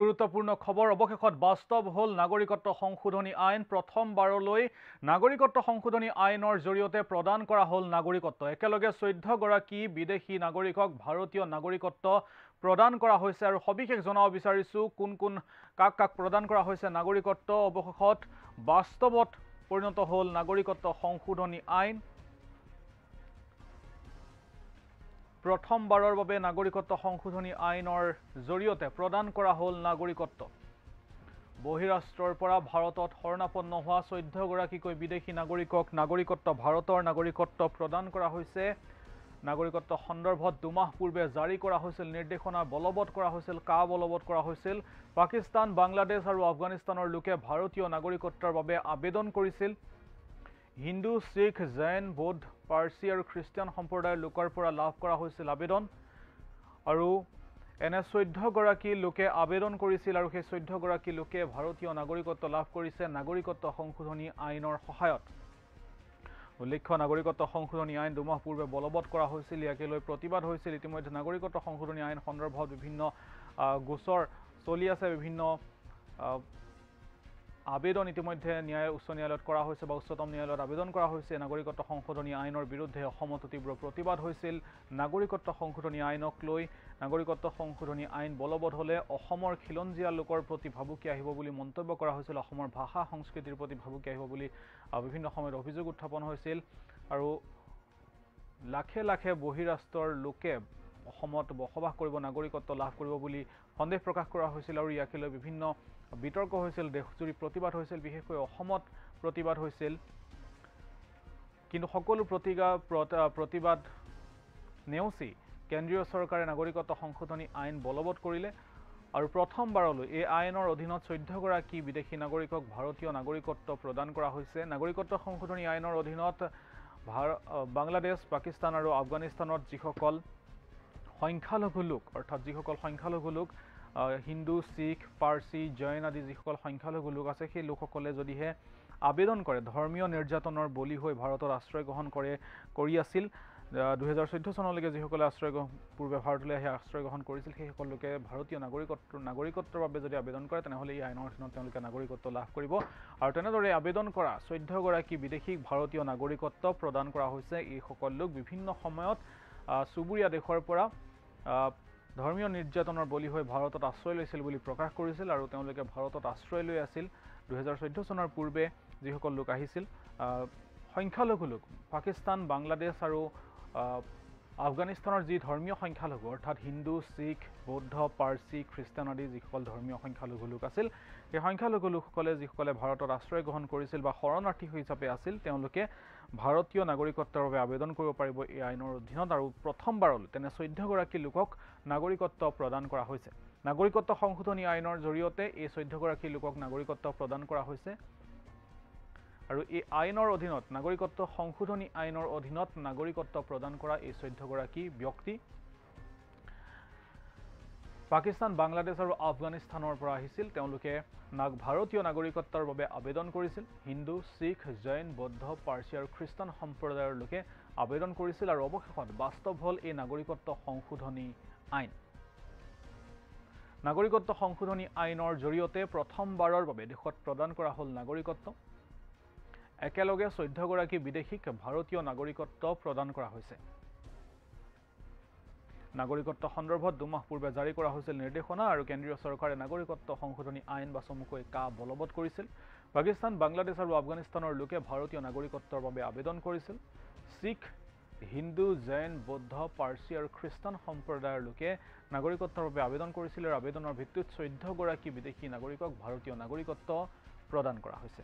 গুৰুত্বপূৰ্ণ খবৰ অৱশেষত বাস্তৱ হ'ল নাগৰিকত্ব সংশোধনী আইন প্ৰথমবাৰলৈ নাগৰিকত্ব সংশোধনী আইনৰ জৰিয়তে প্ৰদান কৰা হ'ল নাগৰিকত্ব একেলগে 14 গৰাকী বিদেশী নাগৰিকক ভাৰতীয় নাগৰিকত্ব প্ৰদান কৰা হৈছে আৰু সবিশেষ জনাব বিচাৰিছো কোন কাক প্ৰদান কৰা হৈছে নাগৰিকত্ব অৱশেষত বাস্তৱত পৰিণত হ'ল নাগৰিকত্ব সংশোধনী আইন প্ৰথমবাৰৰ বাবে নাগৰিকত্ব সংশোধনী আইনৰ জৰিয়তে প্ৰদান কৰা হ'ল নাগৰিকত্ব বহিৰাষ্ট্ৰৰ পৰা ভাৰতত শৰণাপন্ন হোৱা 14 গৰাকীকৈ বিদেশী নাগৰিকক নাগৰিকত্ব ভাৰতৰ নাগৰিকত্ব প্ৰদান কৰা হৈছে নাগৰিকত্ব সন্দৰ্ভত দুমাহ পূৰ্বে জাৰি কৰা হৈছিল নিৰ্দেশনা বলবৎ কৰা হৈছিল বলবৎ কৰা হৈছিল পাকিস্তান বাংলাদেশ আৰু আফগানিস্তানৰ লোকে ভাৰতীয় নাগৰিকত্বৰ বাবে আবেদন কৰিছিল হিন্দু শিখ জৈন বৌদ্ধ পাৰ্চী আৰু খ্ৰীষ্টিয়ান সম্প্ৰদায়ৰ লোকৰ পৰা লাভ কৰা হৈছিল আবেদন আৰু এনে 14 গৰাকী লোকে আবেদন কৰিছিল আৰু সেই 14 গৰাকী লোকে ভাৰতীয় নাগৰিকত্ব লাভ কৰিছে নাগৰিকত্ব সংশোধনী আইনৰ সহায়ত উল্লেখ্য নাগৰিকত্ব সংশোধনী আইন দুমাহ পূৰ্বে বলবৎ কৰা হৈছিল ইয়াকে লৈ প্ৰতিবাদ হৈছিল ইতিমধ্যে নাগৰিকত্ব সংশোধনী আইন সন্দৰ্ভত বিভিন্ন গোচৰ চলি আছে বিভিন্ন আবেদন ইতিমধ্যে উচ্চ ন্যায়ালয়ত কৰা হৈছে বা উচ্চতম ন্যায়ালয়ত আবেদন কৰা হৈছে নাগৰিকত্ব সংশোধনী আইনৰ বিৰুদ্ধে অসমত তীব্ৰ প্ৰতিবাদ হৈছিল নাগৰিকত্ব সংশোধনী আইনক লৈ নাগৰিকত্ব সংশোধনী আইন বলবৎ হলে অসমৰ খিলঞ্জীয়া লোকৰ প্ৰতি ভাবুকি আহিব বুলি মন্তব্য কৰা হৈছিল অসমৰ ভাষা সংস্কৃতিৰ প্ৰতি ভাবুকি আহিব বুলি বিভিন্ন সময়ত অভিযোগ উত্থাপন হৈছিল আৰু লাখে লাখে বহিৰাষ্ট্ৰৰ লোকে অসমত বসবাস কৰিব নাগৰিকত্ব লাভ কৰিব বুলি সন্দেহ প্ৰকাশ কৰা হৈছিল আৰু ইয়াকে লৈ বিভিন্ন বিতৰ্ক হৈছিল দেশজুৰি প্ৰতিবাদ হৈছিল বিশেষকৈ অসমত প্ৰতিবাদ হৈছিল কিন্তু সকলো প্ৰতিবাদ নেওচি কেন্দ্ৰীয় চৰকাৰে নাগৰিকত্ব সংশোধনী আইন বলবৎ কৰিলে আৰু প্ৰথমবাৰলৈ এই আইনৰ অধীনত 14 গৰাকী বিদেশী নাগৰিকক ভাৰতীয় নাগৰিকত্ব প্ৰদান কৰা হৈছে নাগৰিকত্ব সংশোধনী আইনৰ অধীনত বাংলাদেশ পাকিস্তান আৰু আফগানিস্তানত যিসকল সংখ্যালঘু লোক অৰ্থাৎ যিসকল সংখ্যালঘু লোক হিন্দু শিখ পাৰ্চী জৈন আদি যিসকল সংখ্যালঘু লোক আছে সেই লোকসকলে যদিহে আবেদন কৰে ধৰ্মীয় নিৰ্যাতনৰ বলি হৈ ভাৰতত আশ্ৰয় গ্ৰহণ কৰি আছিল 2014 চনলৈকে যিসকলে পূৰ্বে ভাৰতলৈ আহি আশ্ৰয় গ্ৰহণ কৰিছিল সেই সকল লোকে ভাৰতীয় নাগৰিকত্বৰ বাবে যদি আবেদন কৰে তেনেহ'লে এই আইনৰ অধীনত তেওঁলোকে নাগৰিকত্ব লাভ কৰিব আৰু তেনেদৰে আবেদন কৰা 14 গৰাকী বিদেশীক ভাৰতীয় নাগৰিকত্ব প্ৰদান কৰা হৈছে এই সকল লোক বিভিন্ন সময়ত চুবুৰীয়া দেশৰ পৰা ধৰ্মীয় নিৰ্যাতনৰ বলি হৈ ভাৰতত আশ্ৰয় লৈছিল বুলি প্ৰকাশ কৰিছিল আৰু তেওঁলোকে ভাৰতত আশ্ৰয় লৈ আছিল 2014 চনৰ পূৰ্বে যিসকল লোক আহিছিল সংখ্যালঘু লোক পাকিস্তান বাংলাদেশ আৰু আফগানিস্তানৰ যি ধৰ্মীয় সংখ্যালঘু অৰ্থাৎ হিন্দু শিখ বৌদ্ধ পাৰ্চী খ্ৰীষ্টিয়ান আদি যিসকল ধৰ্মীয় সংখ্যালঘু লোক আছিল সেই সংখ্যালঘু লোকসকলে যিসকলে ভাৰতত আশ্ৰয় গ্ৰহণ কৰিছিল বা শৰণাৰ্থী হিচাপে আছিল তেওঁলোকে ভাৰতীয় নাগৰিকত্বৰ বাবে আবেদন কৰিব পাৰিব এই আইনৰ অধীনত আৰু প্ৰথমবাৰলৈ তেনে 14 গৰাকী লোকক নাগৰিকত্ব প্ৰদান কৰা হৈছে নাগৰিকত্ব সংশোধনী আইনৰ জৰিয়তে এই 14 গৰাকী লোকক নাগৰিকত্ব প্ৰদান কৰা হৈছে আৰু এই আইনৰ অধীনত নাগৰিকত্ব সংশোধনী আইনৰ অধীনত নাগৰিকত্ব প্ৰদান কৰা এই 14 গৰাকী ব্যক্তি পাকিস্তান বাংলাদেশ আৰু আফগানিস্তানৰ পৰা আহিছিল তেওঁলোকে ভাৰতীয় নাগৰিকত্বৰ বাবে আবেদন কৰিছিল হিন্দু শিখ জৈন বৌদ্ধ পাৰ্চী আৰু খ্ৰীষ্টান সম্প্ৰদায়ৰ লোকে আবেদন কৰিছিল আৰু অৱশেষত বাস্তৱ হ'ল এই নাগৰিকত্ব সংশোধনী আইন নাগৰিকত্ব সংশোধনী আইনৰ জৰিয়তে প্ৰথমবাৰৰ বাবে দেশত প্ৰদান কৰা হ'ল নাগৰিকত্ব একেলগে 14 গৰাকী বিদেশীক ভাৰতীয় নাগৰিকত্ব প্ৰদান কৰা হৈছে নাগৰিকত্ব সন্দৰ্ভত দুমাহ পূৰ্বে জাৰি কৰা হৈছিল নিৰ্দেশনা আৰু কেন্দ্ৰীয় চৰকাৰে নাগৰিকত্ব সংশোধনী আইন বা চমুকৈ বলবৎ কৰিছিল পাকিস্তান বাংলাদেশ আৰু আফগানিস্তানৰ লোকে ভাৰতীয় নাগৰিকত্বৰ বাবে আবেদন কৰিছিল শিখ হিন্দু জৈন বৌদ্ধ পাৰ্চী আৰু খ্ৰীষ্টান সম্প্ৰদায়ৰ লোকে নাগৰিকত্বৰ বাবে আবেদন কৰিছিল আৰু আবেদনৰ ভিত্তিত 14 গৰাকী বিদেশী নাগৰিকক ভাৰতীয় নাগৰিকত্ব প্ৰদান কৰা হৈছে